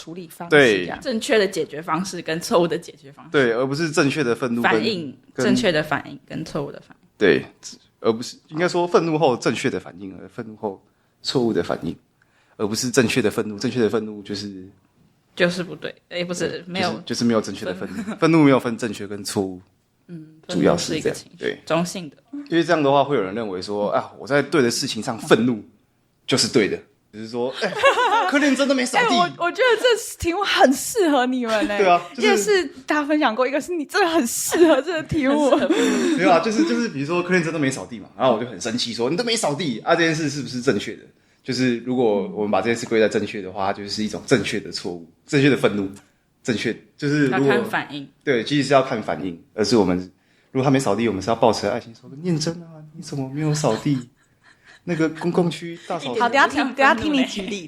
处理方式对，正确的解决方式跟错误的解决方式，对，而不是正确的愤怒反应，正确的反应跟错误的反应，对，而不是应该说愤怒后正确的反应，而愤怒后错误的反应，而不是正确的愤怒，正确的愤怒就是不对，不是没有，就是没有正确的愤怒，愤怒没有分正确跟错误，主要是这样，对，中性的，因为这样的话会有人认为说啊，我在对的事情上愤怒就是对的，就是说，柯林真的没扫地。我觉得这题目很适合你们对啊，一个是大家分享过，一个是你真的很适合这个题目。没有啊，就是比如说柯林真的没扫地嘛，然后我就很生气说你都没扫地啊，这件事是不是正确的？就是如果我们把这件事归在正确的话，它就是一种正确的错误，正确的愤怒，正确就是如果要看反应。对，其实是要看反应，而是我们如果他没扫地，我们是要抱持爱心说念真啊，你怎么没有扫地？那个公共区大扫除。好，等一下听你举例，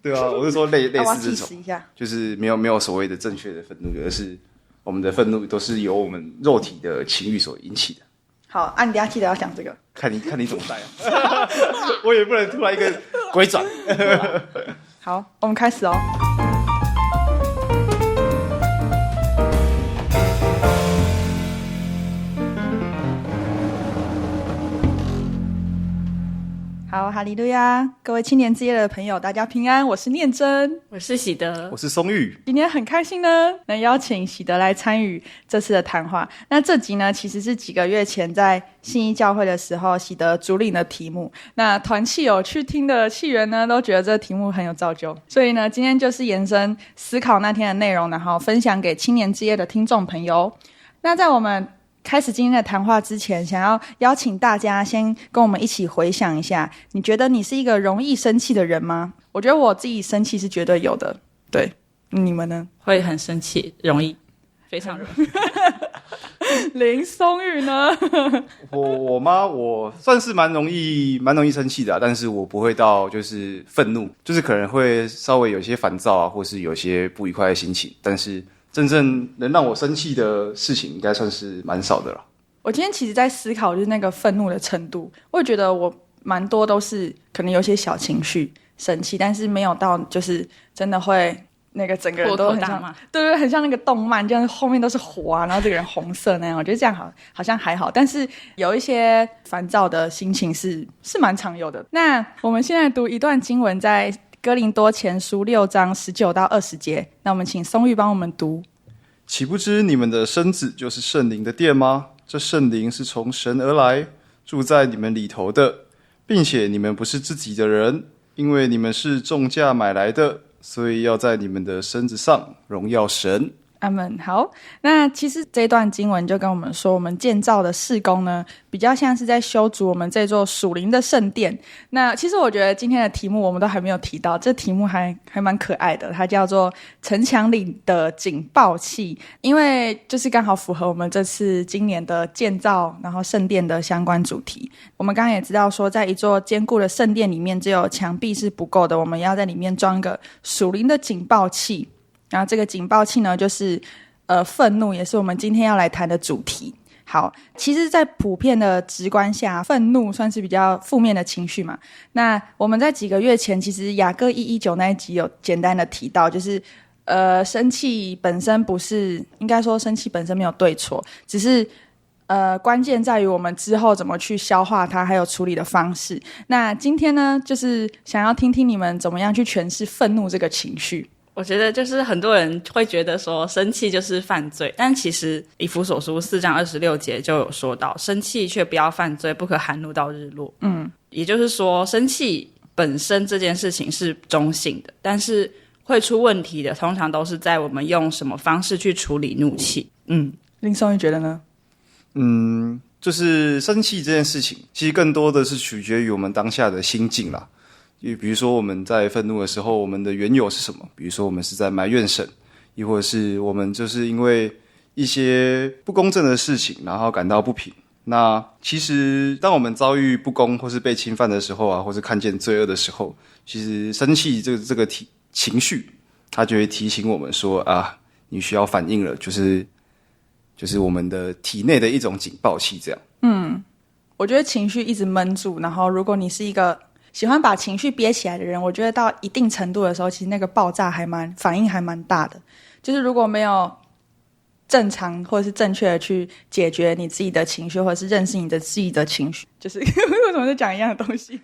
对啊，我是说类似这种，一下就是没有所谓的正确的愤怒，而是我们的愤怒都是由我们肉体的情欲所引起的。好，你等一下记得要讲这个。看你怎么带啊！我也不能突然一个鬼转。好，我们开始哦。好，哈利路亚！各位青年之夜的朋友，大家平安，我是念真，我是喜德，我是松玉。今天很开心呢，能邀请喜德来参与这次的谈话。那这集呢，其实是几个月前在信义教会的时候，喜德主领的题目。那团契有去听的契员呢，都觉得这个题目很有造就，所以呢，今天就是延伸思考那天的内容，然后分享给青年之夜的听众朋友。那在我们开始今天的谈话之前，想要邀请大家先跟我们一起回想一下，你觉得你是一个容易生气的人吗？我觉得我自己生气是绝对有的，对，你们呢？会很生气，容易，非常容易。林松玉呢？我吗？我算是蛮容易生气的但是我不会到就是愤怒，就是可能会稍微有些烦躁啊，或是有些不愉快的心情，但是真正能让我生气的事情，应该算是蛮少的了。我今天其实在思考，就是那个愤怒的程度。我也觉得我蛮多都是可能有些小情绪生气，但是没有到就是真的会那个整个人都很像，对，很像那个动漫，这样后面都是火啊，然后这个人红色那样。我觉得这样好像还好，但是有一些烦躁的心情是蛮常有的。那我们现在读一段经文，在哥林多前书6章19到20节，那我们请松玉帮我们读。岂不知你们的身子就是圣灵的殿吗？这圣灵是从神而来，住在你们里头的，并且你们不是自己的人，因为你们是重价买来的，所以要在你们的身子上荣耀神。阿们。好，那其实这段经文就跟我们说，我们建造的事工呢，比较像是在修筑我们这座属灵的圣殿。那其实我觉得今天的题目我们都还没有提到，这题目还蛮可爱的，它叫做城墙里的警报器，因为就是刚好符合我们这次今年的建造然后圣殿的相关主题。我们刚刚也知道说，在一座坚固的圣殿里面，只有墙壁是不够的，我们要在里面装一个属灵的警报器。然后这个警报器呢，就是愤怒，也是我们今天要来谈的主题。好，其实在普遍的直观下，愤怒算是比较负面的情绪嘛。那我们在几个月前，其实雅各119那一集有简单的提到，就是生气本身不是，应该说生气本身没有对错，只是关键在于我们之后怎么去消化它，还有处理的方式。那今天呢，就是想要听听你们怎么样去诠释愤怒这个情绪。我觉得就是很多人会觉得说生气就是犯罪，但其实以弗所书4章26节就有说到，生气却不要犯罪，不可含怒到日落。也就是说生气本身这件事情是中性的，但是会出问题的通常都是在我们用什么方式去处理怒气。林松玉觉得呢？就是生气这件事情，其实更多的是取决于我们当下的心境啦。比如说我们在愤怒的时候，我们的缘由是什么？比如说我们是在埋怨神，亦或者是我们就是因为一些不公正的事情，然后感到不平。那其实当我们遭遇不公或是被侵犯的时候啊，或是看见罪恶的时候，其实生气这个情绪，它就会提醒我们说啊，你需要反应了，就是我们的体内的一种警报器这样。我觉得情绪一直闷住，然后如果你是一个喜欢把情绪憋起来的人，我觉得到一定程度的时候，其实那个爆炸反应还蛮大的。就是如果没有正常或者是正确的去解决你自己的情绪，或者是认识你的自己的情绪，就是为什么在讲一样的东西？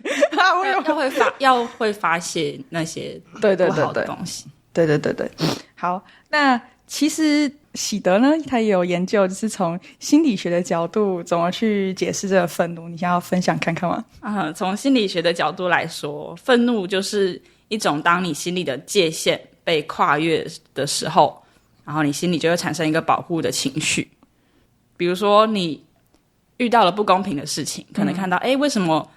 要会发泄那些不好的东西。对。好，那其实喜德呢，他也有研究，就是从心理学的角度怎么去解释这个愤怒。你想要分享看看吗？从心理学的角度来说，愤怒就是一种当你心里的界限被跨越的时候，然后你心里就会产生一个保护的情绪。比如说你遇到了不公平的事情，可能看到为什么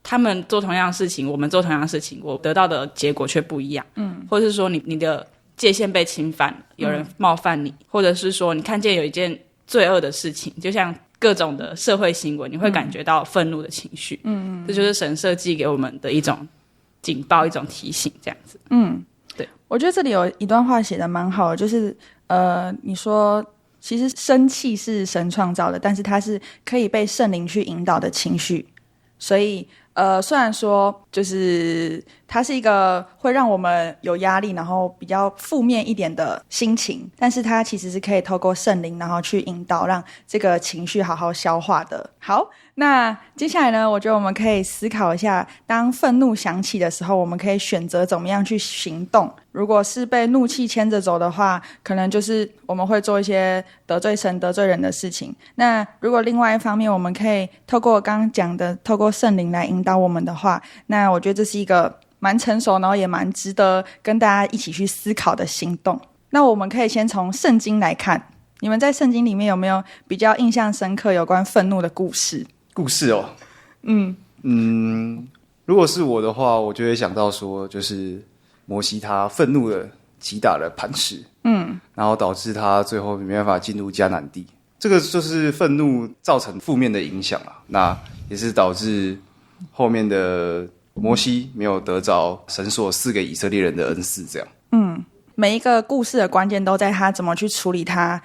他们做同样的事情，我们做同样的事情，我得到的结果却不一样。或者是说你的界限被侵犯了，有人冒犯你，或者是说你看见有一件罪恶的事情，就像各种的社会新闻，你会感觉到愤怒的情绪。这就是神设计给我们的一种警报，一种提醒，这样子。对，我觉得这里有一段话写得蛮好的，就是你说其实生气是神创造的，但是它是可以被圣灵去引导的情绪，所以虽然说就是它是一个会让我们有压力，然后比较负面一点的心情，但是它其实是可以透过圣灵然后去引导，让这个情绪好好消化的。好，那接下来呢，我觉得我们可以思考一下，当愤怒响起的时候，我们可以选择怎么样去行动。如果是被怒气牵着走的话，可能就是我们会做一些得罪神得罪人的事情。那如果另外一方面，我们可以透过刚刚讲的透过圣灵来引导我们的话，那我觉得这是一个蛮成熟，然后也蛮值得跟大家一起去思考的行动。那我们可以先从圣经来看，你们在圣经里面有没有比较印象深刻有关愤怒的故事？故事哦，如果是我的话，我就会想到说，就是摩西他愤怒的击打了磐石，然后导致他最后没办法进入迦南地。这个就是愤怒造成负面的影响啊，那也是导致后面的摩西没有得着神所赐给以色列人的恩赐。这样，每一个故事的关键都在他怎么去处理他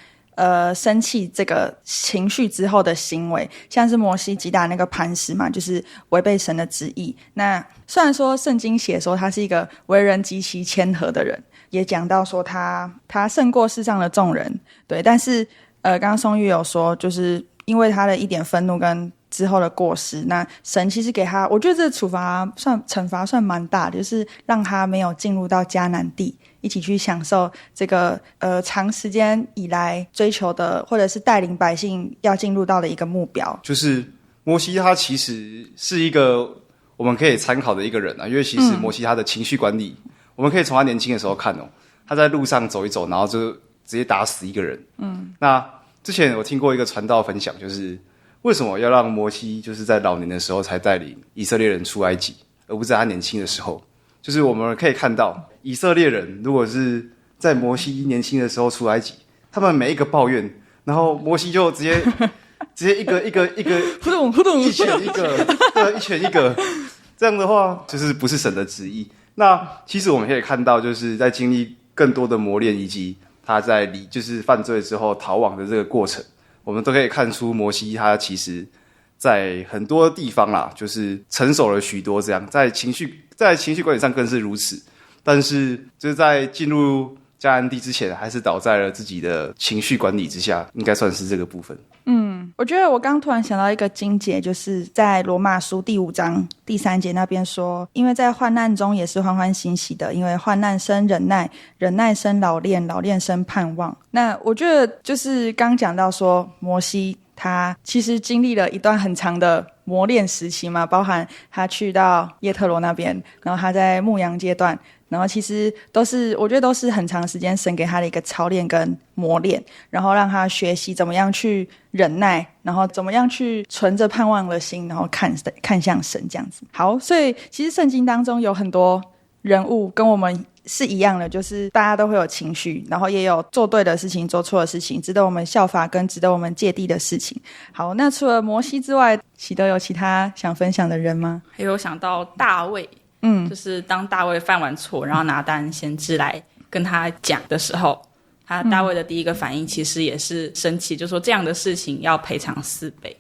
生气这个情绪之后的行为，像是摩西击打那个磐石嘛，就是违背神的旨意。那虽然说圣经写说他是一个为人极其谦和的人，也讲到说他胜过世上的众人，对，但是刚刚松玉有说，就是因为他的一点愤怒跟之后的过失，那神其实给他，我觉得这个惩罚算蛮大的，就是让他没有进入到迦南地，一起去享受这个长时间以来追求的，或者是带领百姓要进入到的一个目标。就是摩西他其实是一个我们可以参考的一个人啊，因为其实摩西他的情绪管理，我们可以从他年轻的时候看哦，他在路上走一走，然后就直接打死一个人。那之前我听过一个传道分享，就是为什么要让摩西就是在老年的时候才带领以色列人出埃及，而不是在他年轻的时候？就是我们可以看到，以色列人如果是在摩西年轻的时候出埃及，他们每一个抱怨，然后摩西就直接一个呼咚一拳一个，对，一拳一个，这样的话就是不是神的旨意。那其实我们可以看到，就是在经历更多的磨练，以及他在就是犯罪之后逃亡的这个过程，我们都可以看出摩西他其实在很多地方啦，就是成熟了许多。这样在情绪管理上更是如此。但是就是在进入迦南地之前，还是倒在了自己的情绪管理之下，应该算是这个部分。我觉得我刚突然想到一个经节，就是在罗马书第5章第3节那边说，因为在患难中也是欢欢喜喜的，因为患难生忍耐，忍耐生老练，老练生盼望。那我觉得就是刚讲到说摩西他其实经历了一段很长的磨练时期嘛，包含他去到耶特罗那边，然后他在牧羊阶段，然后其实我觉得都是很长时间神给他的一个操练跟磨练，然后让他学习怎么样去忍耐，然后怎么样去存着盼望的心，然后看向神这样子。好，所以其实圣经当中有很多人物跟我们是一样的，就是大家都会有情绪，然后也有做对的事情做错的事情，值得我们效法跟值得我们芥蒂的事情。好，那除了摩西之外，喜德有其他想分享的人吗？还有想到大卫，就是当大卫犯完错，然后拿单先知来跟他讲的时候，大卫的第一个反应其实也是生气，就说这样的事情要赔偿4倍。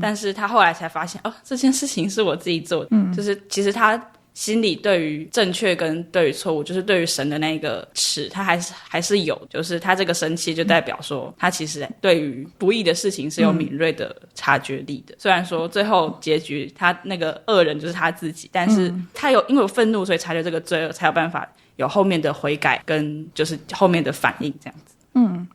但是他后来才发现，这件事情是我自己做的，就是其实他心里对于正确跟对于错误，就是对于神的那个尺，他还是有，就是他这个生气就代表说，他其实对于不义的事情是有敏锐的察觉力的。虽然说最后结局他那个恶人就是他自己，但是他因为有愤怒，所以察觉这个罪恶，才有办法有后面的悔改跟就是后面的反应这样子。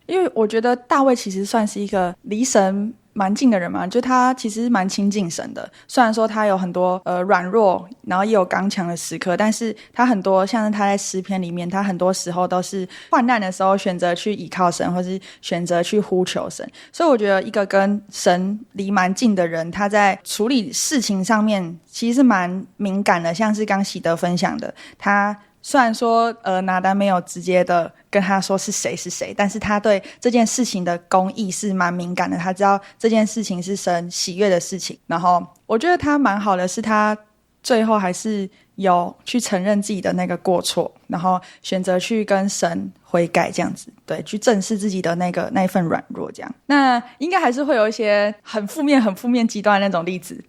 因为我觉得大卫其实算是一个离神蛮近的人嘛，就他其实蛮亲近神的。虽然说他有很多软弱，然后也有刚强的时刻，但是他很多像是他在诗篇里面，他很多时候都是患难的时候选择去倚靠神，或是选择去呼求神。所以我觉得一个跟神离蛮近的人，他在处理事情上面其实是蛮敏感的，像是刚喜德分享的，他虽然说拿单没有直接的跟他说是谁是谁，但是他对这件事情的公义是蛮敏感的，他知道这件事情是神喜悦的事情。然后我觉得他蛮好的是，他最后还是有去承认自己的那个过错，然后选择去跟神悔改这样子，对，去正视自己的那一份软弱这样。那应该还是会有一些很负面极端的那种例子。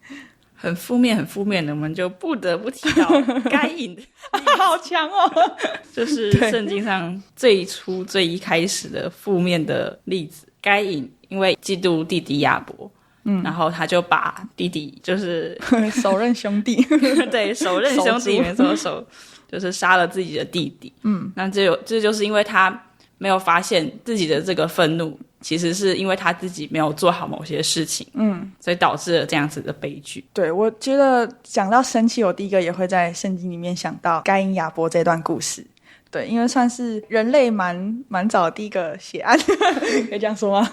很负面的，我们就不得不提到该隐的好强哦，就是圣经上最初最一开始的负面的例子。该隐因为嫉妒弟弟亚伯，然后他就把弟弟就是手刃兄弟对，手刃兄弟没错，就是杀了自己的弟弟。那这就是因为他没有发现自己的这个愤怒其实是因为他自己没有做好某些事情，所以导致了这样子的悲剧。对，我觉得讲到生气，我第一个也会在圣经里面想到该隐亚伯这段故事。对，因为算是人类蛮早的第一个血案可以这样说吗？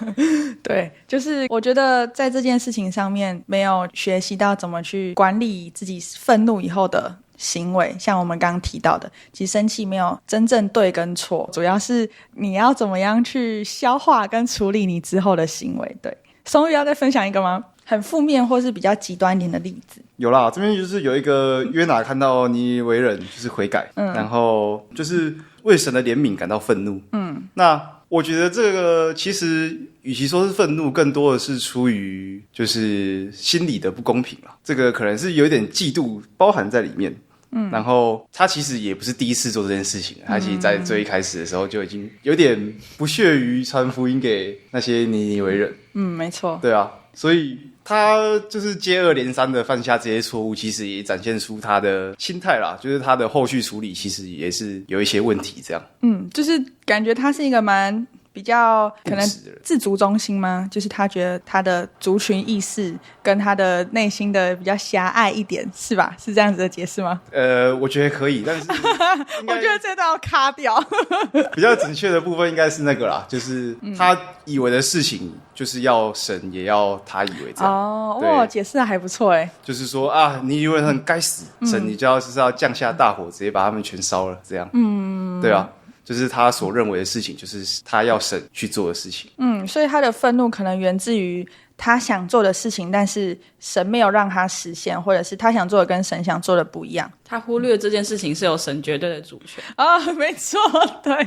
对，就是我觉得在这件事情上面没有学习到怎么去管理自己愤怒以后的行为，像我们刚刚提到的，其实生气没有真正对跟错，主要是你要怎么样去消化跟处理你之后的行为。对，松玉要再分享一个吗？很负面或是比较极端一点的例子。有啦，这边就是有一个约拿看到尼尼微人就是悔改，然后就是为神的怜悯感到愤怒。那我觉得这个其实与其说是愤怒，更多的是出于就是心理的不公平啦。这个可能是有一点嫉妒包含在里面。然后他其实也不是第一次做这件事情，他其实在最一开始的时候就已经有点不屑于传福音给那些尼尼微人。没错。对啊，所以他就是接二连三的犯下这些错误，其实也展现出他的心态啦，就是他的后续处理其实也是有一些问题这样。就是感觉他是一个蛮比较可能自足中心吗？就是他觉得他的族群意识跟他的内心的比较狭隘一点，是吧？是这样子的解释吗？我觉得可以，但是我觉得这段要卡掉。比较准确的部分应该是那个啦，就是他以为的事情就是要神也要他以为这样。哇，解释的还不错哎。就是说啊，尼尼微人该死，神你就是要降下大火，直接把他们全烧了，这样。对啊。就是他所认为的事情，就是他要神去做的事情。所以他的愤怒可能源自于他想做的事情，但是神没有让他实现，或者是他想做的跟神想做的不一样。他忽略这件事情是有神绝对的主权没错，对。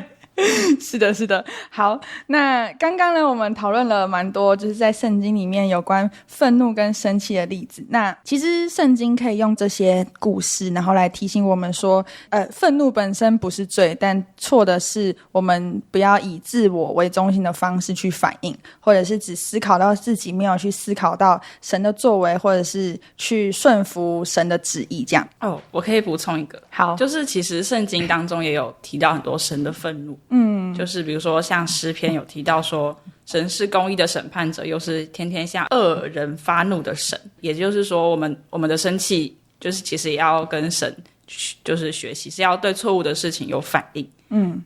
是的。好，那刚刚呢我们讨论了蛮多就是在圣经里面有关愤怒跟生气的例子。那其实圣经可以用这些故事然后来提醒我们说愤怒本身不是罪，但错的是我们不要以自我为中心的方式去反应，或者是只思考到自己，没有去思考到神的作为，或者是去顺服神的旨意这样。我可以补充一个。好，就是其实圣经当中也有提到很多神的愤怒。就是比如说像诗篇有提到说神是公义的审判者，又是天天向恶人发怒的神。也就是说我们的生气就是其实也要跟神就是学习，是要对错误的事情有反应。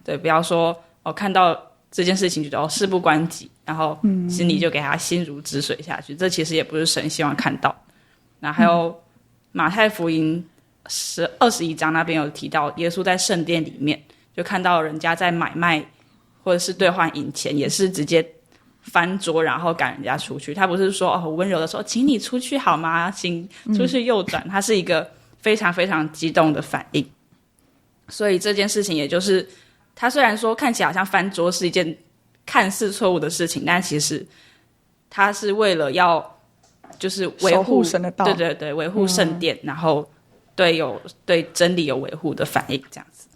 对，不要说看到这件事情觉得事不关己，然后心里就给他心如止水下去，这其实也不是神希望看到。那还有马太福音21章那边有提到耶稣在圣殿里面就看到人家在买卖或者是兑换银钱，也是直接翻桌然后赶人家出去。他不是说温柔的说请你出去好吗，请出去右转，他是一个非常非常激动的反应。所以这件事情也就是他虽然说看起来好像翻桌是一件看似错误的事情，但其实他是为了要就是维守护护神的道，对对对，维护圣殿，然后对真理有维护的反应这样子。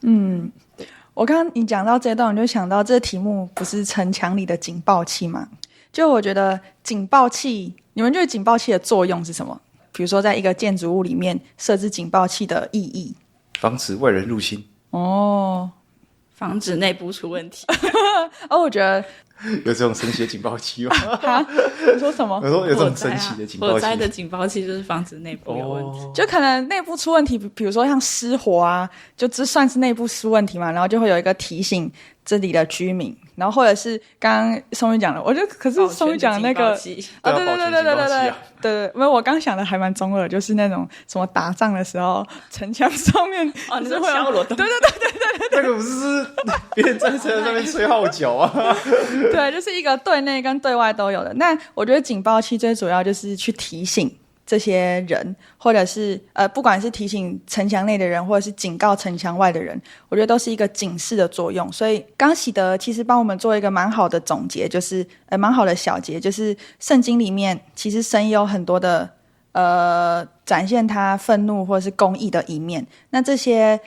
我刚刚你讲到这段，我就想到这题目不是城墙里的警报器吗？就我觉得警报器，你们觉得警报器的作用是什么？比如说在一个建筑物里面设置警报器的意义。防止外人入侵。哦，防止内部出问题。我觉得有这种神奇的警报器吗？你说什么？我说有这种神奇的警报器。火灾的警报器就是防止内部有问题。就可能内部出问题，比如说像失火啊，就这算是内部出问题嘛，然后就会有一个提醒这里的居民，然后或者是刚刚松玉讲的，我觉得可是松玉讲的那个，对，没有，我刚想的还蛮中二，就是那种什么打仗的时候，城墙上面你说敲锣咚，对，那个不是别人在车上面吹号角啊？对，就是一个对内跟对外都有的。那我觉得警报器最主要就是去提醒这些人，或者是不管是提醒城墙内的人，或者是警告城墙外的人，我觉得都是一个警示的作用。所以刚喜德其实帮我们做一个蛮好的总结，就是蛮好的小结，就是圣经里面其实神也有很多的展现他愤怒或者是公义的一面。那这些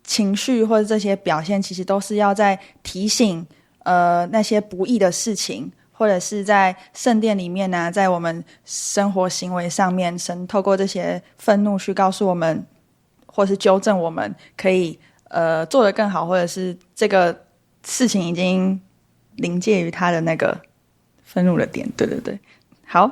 情绪或者这些表现，其实都是要在提醒那些不义的事情，或者是在圣殿里面啊，在我们生活行为上面，神透过这些愤怒去告诉我们，或是纠正我们，可以做得更好，或者是这个事情已经临界于他的那个愤怒的点。对对对，好，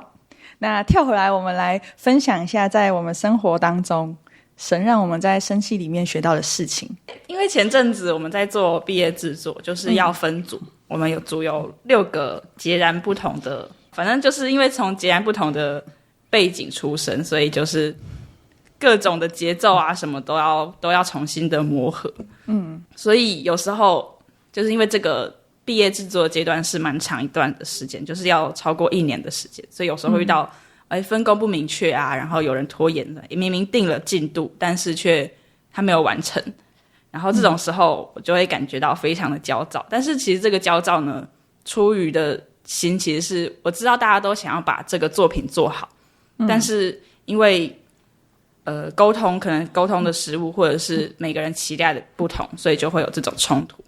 那跳回来，我们来分享一下在我们生活当中神让我们在生气里面学到的事情。因为前阵子我们在做毕业制作，就是要分组，我们有组有6个截然不同的，反正就是因为从截然不同的背景出身，所以就是各种的节奏啊什么都要重新的磨合。所以有时候就是因为这个毕业制作的阶段是蛮长一段的时间，就是要超过1年的时间，所以有时候会遇到分工不明确啊，然后有人拖延了，明明定了进度，但是却他没有完成，然后这种时候我就会感觉到非常的焦躁。但是其实这个焦躁呢，出于的心其实是我知道大家都想要把这个作品做好，但是因为沟通可能沟通的失误，或者是每个人期待的不同，所以就会有这种冲突。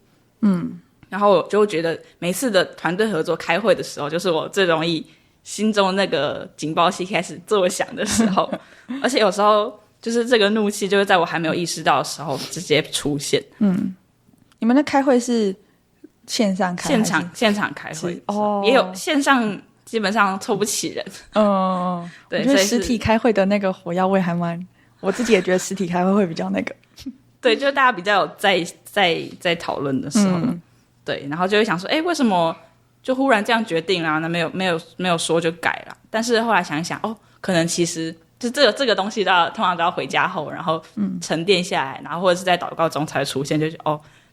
然后我就觉得每次的团队合作开会的时候，就是我最容易心中那个警报器开始作响的时候，而且有时候就是这个怒气就会在我还没有意识到的时候直接出现。你们的开会是线上开，现场开会哦，也有线上，基本上凑不齐人。对，我觉得实体开会的那个火药味还蛮，我自己也觉得实体开会会比较那个。对，就是大家比较有在讨论的时候，对，然后就会想说，为什么就忽然这样决定啦？那没有说就改了。但是后来想一想，可能其实就这个东西通常都要回家后，然后沉淀下来，然后或者是在祷告中才出现，就是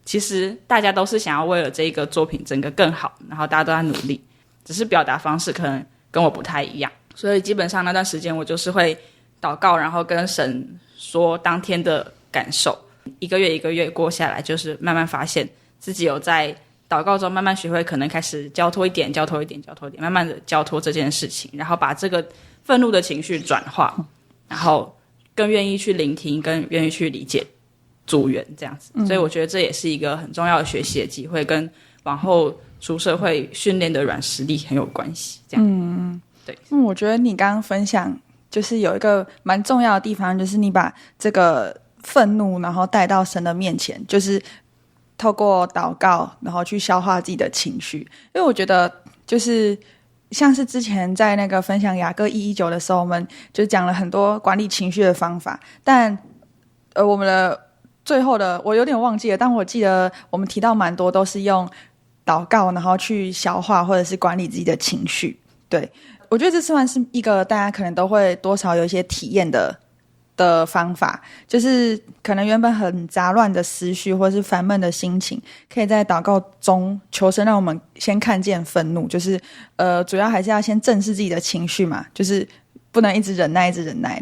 其实大家都是想要为了这个作品整个更好，然后大家都在努力，只是表达方式可能跟我不太一样。所以基本上那段时间我就是会祷告，然后跟神说当天的感受。一个月过下来，就是慢慢发现自己有在祷告中慢慢学会，可能开始交托一点，慢慢的交托这件事情，然后把这个愤怒的情绪转化，然后更愿意去聆听，更愿意去理解组员这样子。所以我觉得这也是一个很重要的学习的机会，跟往后出社会训练的软实力很有关系。这样，对，我觉得你刚刚分享就是有一个蛮重要的地方，就是你把这个愤怒然后带到神的面前，就是透过祷告然后去消化自己的情绪。因为我觉得就是像是之前在那个分享雅各1:19的时候，我们就讲了很多管理情绪的方法，但我们的最后的我有点忘记了，但我记得我们提到蛮多都是用祷告然后去消化或者是管理自己的情绪。对，我觉得这算是一个大家可能都会多少有一些体验的方法，就是可能原本很杂乱的思绪或是烦闷的心情，可以在祷告中求神让我们先看见愤怒，就是主要还是要先正视自己的情绪嘛，就是不能一直忍耐，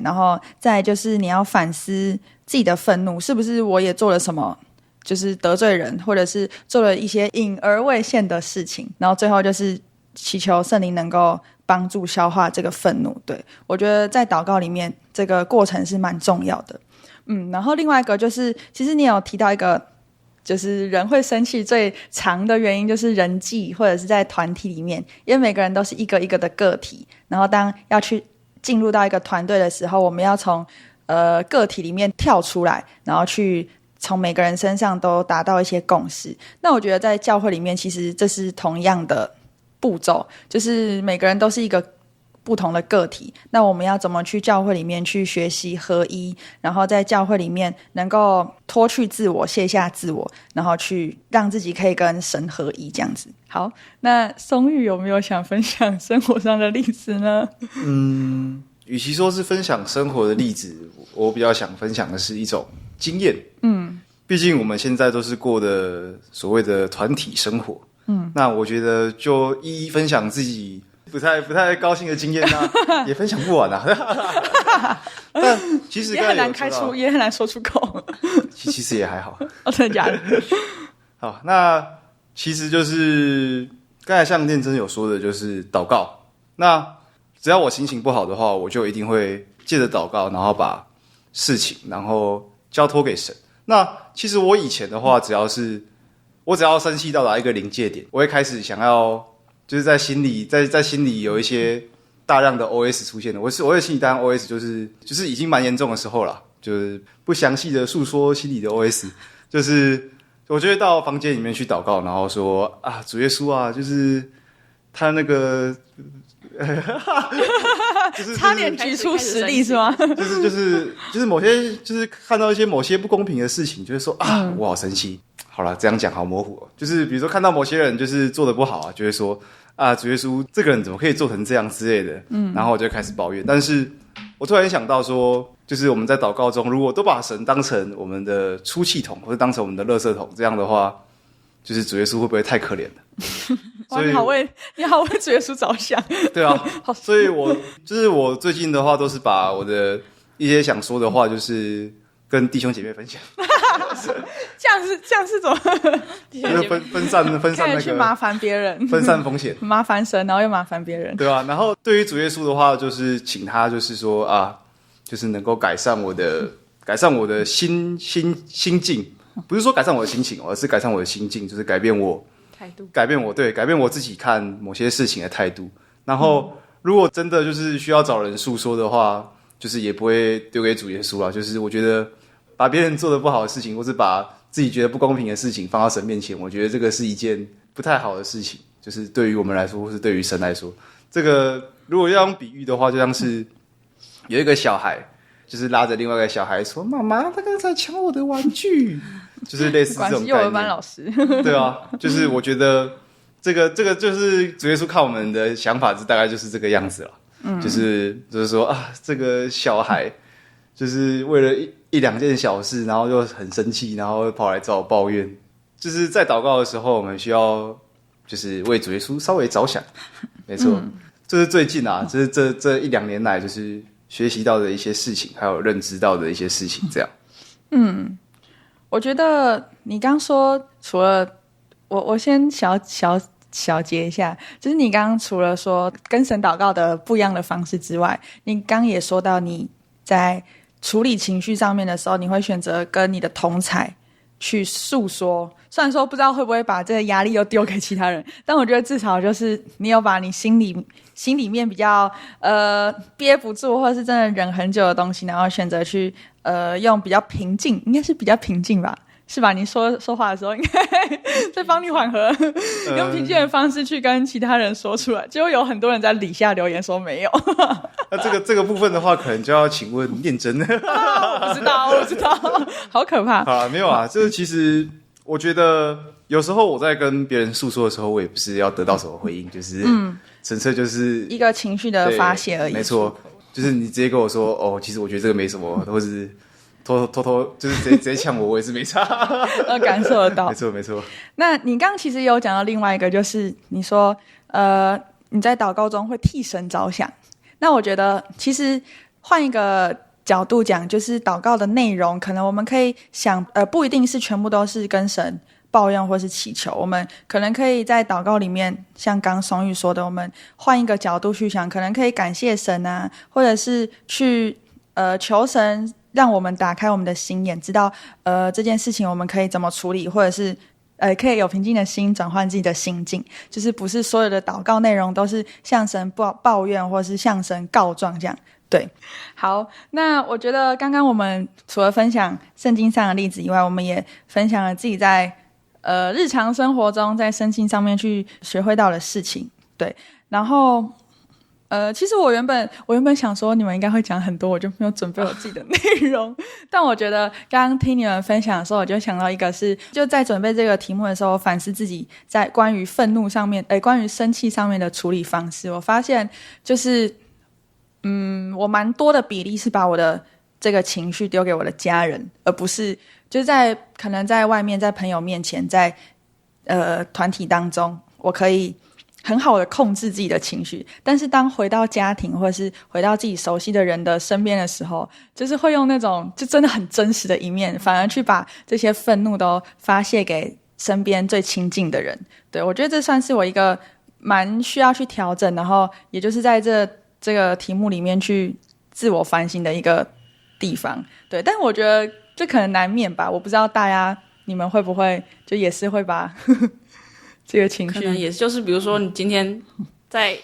然后再来就是你要反思自己的愤怒是不是我也做了什么就是得罪人，或者是做了一些隐而未现的事情，然后最后就是祈求圣灵能够帮助消化这个愤怒。对，我觉得在祷告里面这个过程是蛮重要的。然后另外一个就是，其实你有提到一个，就是人会生气最长的原因就是人际或者是在团体里面，因为每个人都是一个一个的个体，然后当要去进入到一个团队的时候，我们要从个体里面跳出来，然后去从每个人身上都达到一些共识。那我觉得在教会里面，其实这是同样的步骤，就是每个人都是一个不同的个体，那我们要怎么去教会里面去学习合一，然后在教会里面能够脱去自我，卸下自我，然后去让自己可以跟神合一这样子。好，那松玉有没有想分享生活上的例子呢？与其说是分享生活的例子，我比较想分享的是一种经验。毕竟我们现在都是过的所谓的团体生活。那我觉得就一一分享自己不太高兴的经验也分享不完但其实也很难开出，也很难说出口。其实也还好。真的假的？好，那其实就是刚才像念真有说的，就是祷告。那只要我心情不好的话，我就一定会借着祷告，然后把事情然后交托给神。那其实我以前的话，只要生气到达一个临界点，我会开始想要就是在心里有一些大量的 OS 出现的。我的心里大量 OS 就是已经蛮严重的时候了，就是不详细的诉说心里的 OS， 就是我就会到房间里面去祷告，然后说啊，主耶稣啊，就是他那个差点举出实例是吗？就是某些就是看到一些某些不公平的事情，就是说啊，我好生气。好了，这样讲好模糊哦。就是比如说看到某些人就是做得不好啊，就会说啊，主耶稣这个人怎么可以做成这样之类的。然后我就开始抱怨。但是我突然想到说，就是我们在祷告中，如果都把神当成我们的出气筒，或者当成我们的垃圾桶，这样的话，就是主耶稣会不会太可怜了？哇，你好为主耶稣着想。对啊，所以我最近的话都是把我的一些想说的话，就是跟弟兄姐妹分享。这样是怎么？就是分散那个去麻烦别人，分散风险，麻烦神，然后又麻烦别人，对啊。然后对于主耶稣的话，就是请他，就是说啊，就是能够改善我的心境，不是说改善我的心情，而是改善我的心境，就是改变我态度，改变我自己看某些事情的态度。然后如果真的就是需要找人诉说的话，就是也不会丢给主耶稣啦。就是我觉得把别人做的不好的事情，或是把自己觉得不公平的事情放到神面前，我觉得这个是一件不太好的事情。就是对于我们来说，或是对于神来说，这个如果要用比喻的话，就像是有一个小孩，就是拉着另外一个小孩说：“妈妈，他刚才抢我的玩具。”就是类似这种概念。幼儿班老师。对啊，就是我觉得这个就是主耶稣看我们的想法，大概就是这个样子了。就是说啊，这个小孩就是为了一两件小事，然后就很生气，然后跑来找我抱怨。就是在祷告的时候，我们需要就是为主耶稣稍微着想。没错，这是最近啊，就是这一两年来，就是学习到的一些事情，还有认知到的一些事情，这样。我觉得你刚说，除了我先小结一下，就是你刚刚除了说跟神祷告的不一样的方式之外，你刚也说到你在处理情绪上面的时候，你会选择跟你的同侪去诉说。虽然说不知道会不会把这个压力又丢给其他人，但我觉得至少就是你有把你心里面比较憋不住，或者是真的忍很久的东西，然后选择去用比较平静，应该是比较平静吧。是吧？你说话的时候，应该在帮你缓和，用平静的方式去跟其他人说出来。结果有很多人在底下留言说没有。那这个部分的话，可能就要请问念真。我不知道，好可怕。好，没有啊，这个其实我觉得有时候我在跟别人诉说的时候，我也不是要得到什么回应，就是纯粹就是一个情绪的发泄而已。没错，就是你直接跟我说哦，其实我觉得这个没什么，或是。偷就是直接呛我也是没差。感受得到。没错。那你刚刚其实也有讲到另外一个，就是你说你在祷告中会替神着想。那我觉得其实换一个角度讲，就是祷告的内容，可能我们可以想不一定是全部都是跟神抱怨或是祈求，我们可能可以在祷告里面，像刚松玉说的，我们换一个角度去想，可能可以感谢神啊，或者是去求神让我们打开我们的心眼，知道这件事情我们可以怎么处理，或者是可以有平静的心转换自己的心境，就是不是所有的祷告内容都是向神抱怨或是向神告状这样。对，好，那我觉得刚刚我们除了分享圣经上的例子以外，我们也分享了自己在日常生活中在圣经上面去学会到的事情。对，然后其实我原本想说你们应该会讲很多，我就没有准备我自己的内容。但我觉得刚刚听你们分享的时候，我就想到一个是，就在准备这个题目的时候，反思自己在关于愤怒上面，关于生气上面的处理方式。我发现就是我蛮多的比例是把我的这个情绪丢给我的家人，而不是就是可能在外面，在朋友面前，在团体当中，我可以很好的控制自己的情绪，但是当回到家庭或者是回到自己熟悉的人的身边的时候，就是会用那种就真的很真实的一面，反而去把这些愤怒都发泄给身边最亲近的人。对，我觉得这算是我一个蛮需要去调整，然后也就是在这个题目里面去自我反省的一个地方。对，但我觉得这可能难免吧，我不知道大家你们会不会就也是会把这个情绪，可能也就是比如说你今天在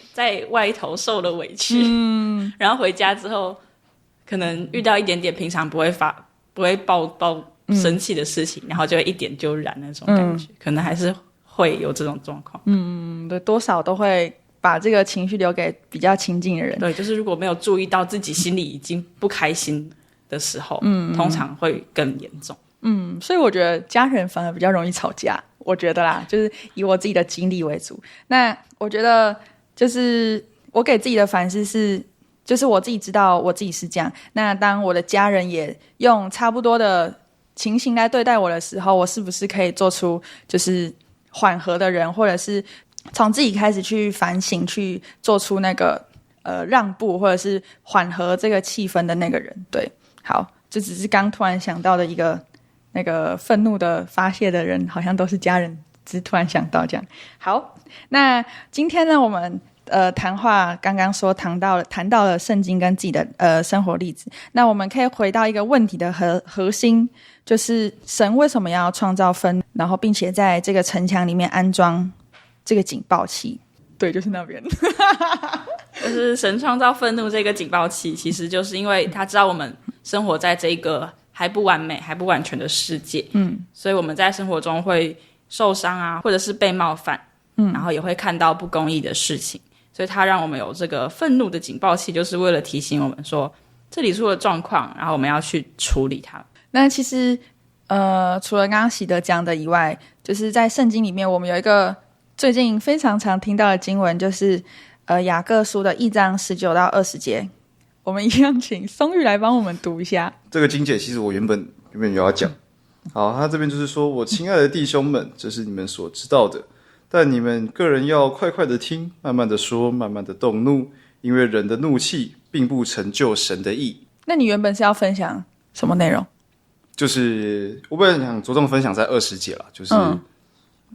外头受了委屈，然后回家之后可能遇到一点点平常不会爆生气的事情，然后就会一点就燃那种感觉，可能还是会有这种状况。对，多少都会把这个情绪留给比较亲近的人。对，就是如果没有注意到自己心里已经不开心的时候，通常会更严重。所以我觉得家人反而比较容易吵架，我觉得啦，就是以我自己的经历为主。那我觉得就是我给自己的反思是，就是我自己知道我自己是这样，那当我的家人也用差不多的情形来对待我的时候，我是不是可以做出就是缓和的人，或者是从自己开始去反省，去做出那个让步，或者是缓和这个气氛的那个人。对，好，这只是刚突然想到的一个那个愤怒的发泄的人，好像都是家人，只是突然想到这样。好，那今天呢，我们谈话刚刚说谈到了圣经跟自己的生活例子，那我们可以回到一个问题的核心，就是神为什么要创造愤怒，然后并且在这个城墙里面安装这个警报器。对，就是那边就是神创造愤怒这个警报器，其实就是因为他知道我们生活在这个还不完美还不完全的世界，所以我们在生活中会受伤啊，或者是被冒犯，然后也会看到不公义的事情，所以他让我们有这个愤怒的警报器，就是为了提醒我们说这里出了状况，然后我们要去处理它。那其实除了刚刚喜德讲的以外，就是在圣经里面我们有一个最近非常常听到的经文，就是雅各书的1章19到20节，我们一样请松玉来帮我们读一下。这个经节其实我原本有要讲。好，他这边就是说，我亲爱的弟兄们，这是你们所知道的，但你们个人要快快的听，慢慢的说，慢慢的动怒，因为人的怒气并不成就神的义。那你原本是要分享什么内容？就是我本来想着重分享在20节啦，就是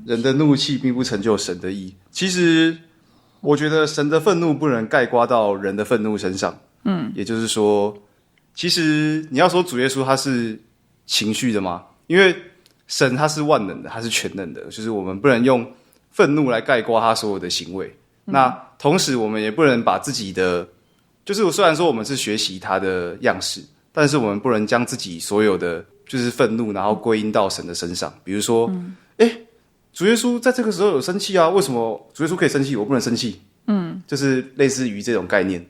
人的怒气并不成就神的义。其实我觉得神的愤怒不能概括到人的愤怒身上。也就是说，其实你要说主耶稣他是情绪的吗？因为神他是万能的，他是全能的，就是我们不能用愤怒来概括他所有的行为。那同时我们也不能把自己的，就是虽然说我们是学习他的样式，但是我们不能将自己所有的就是愤怒然后归因到神的身上。比如说主耶稣在这个时候有生气啊，为什么主耶稣可以生气我不能生气？就是类似于这种概念，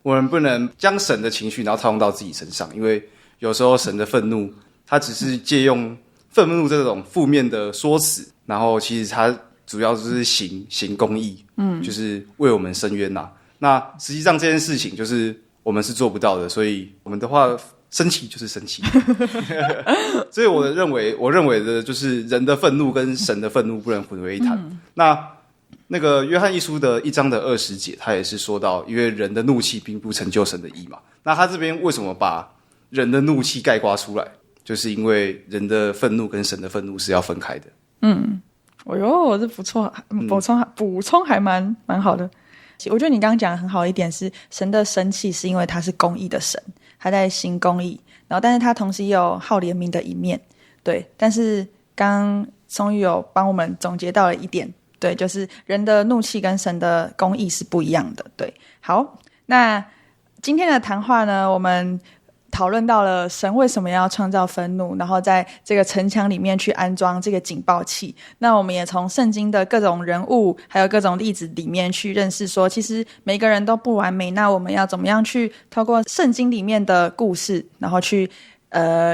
我们不能将神的情绪然后套用到自己身上，因为有时候神的愤怒他只是借用愤怒这种负面的说辞，然后其实他主要就是行公义，就是为我们伸冤呐。那实际上这件事情就是我们是做不到的，所以我们的话生气就是生气。所以我认为的就是人的愤怒跟神的愤怒不能混为一谈。那个约翰一书的1章的20节，他也是说到，因为人的怒气并不成就神的义嘛。那他这边为什么把人的怒气概括出来？就是因为人的愤怒跟神的愤怒是要分开的。我是不错，补充还蛮好的。我觉得你刚刚讲的很好的一点是，神的生气是因为他是公义的神，他在行公义，然后但是他同时也有好怜悯的一面，对。但是刚刚松玉有帮我们总结到了一点，对，就是人的怒气跟神的公义是不一样的，对。好，那今天的谈话呢，我们讨论到了神为什么要创造愤怒，然后在这个城墙里面去安装这个警报器。那我们也从圣经的各种人物还有各种例子里面去认识说，其实每个人都不完美，那我们要怎么样去透过圣经里面的故事，然后去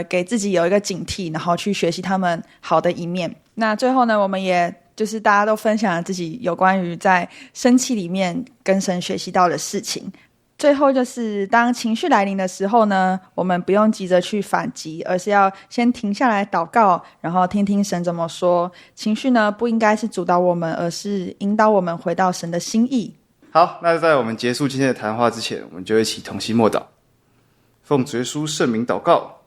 给自己有一个警惕，然后去学习他们好的一面。那最后呢，我们也就是大家都分享了自己有关于在生气里面跟神学习到的事情。最后就是当情绪来临的时候呢，我们不用急着去反击，而是要先停下来祷告，然后听听神怎么说。情绪呢，不应该是主导我们，而是引导我们回到神的心意。好，那在我们结束今天的谈话之前，我们就一起同心默祷，奉主耶稣圣名祷告。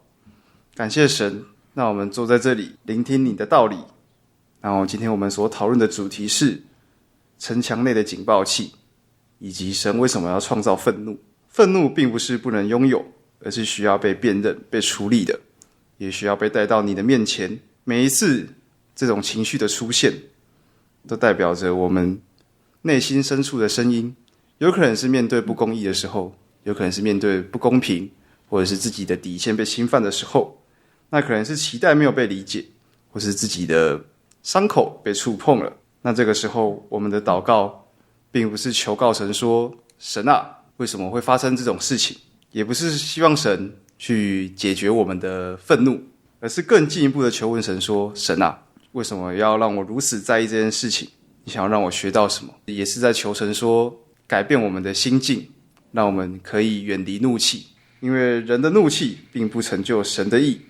感谢神，让我们坐在这里聆听你的道理。然后今天我们所讨论的主题是城墙内的警报器，以及神为什么要创造愤怒。愤怒并不是不能拥有，而是需要被辨认、被处理的，也需要被带到你的面前。每一次这种情绪的出现，都代表着我们内心深处的声音，有可能是面对不公义的时候，有可能是面对不公平，或者是自己的底线被侵犯的时候，那可能是期待没有被理解，或是自己的伤口被触碰了。那这个时候我们的祷告并不是求告神说，神啊，为什么会发生这种事情，也不是希望神去解决我们的愤怒，而是更进一步的求问神说，神啊，为什么要让我如此在意这件事情，你想要让我学到什么。也是在求神说，改变我们的心境，让我们可以远离怒气，因为人的怒气并不成就神的义。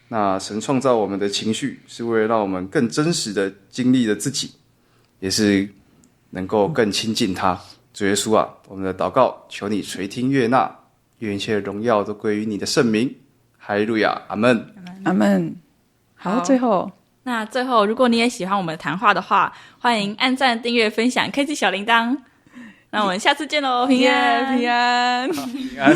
那神创造我们的情绪，是为了让我们更真实的经历了自己，也是能够更亲近他。主耶稣啊，我们的祷告求你垂听悦纳，愿一切荣耀都归于你的圣名。哈利路亚，阿们，阿们。好，最后，如果你也喜欢我们的谈话的话，欢迎按赞、订阅、分享，开启小铃铛。那我们下次见喽，平安。平安。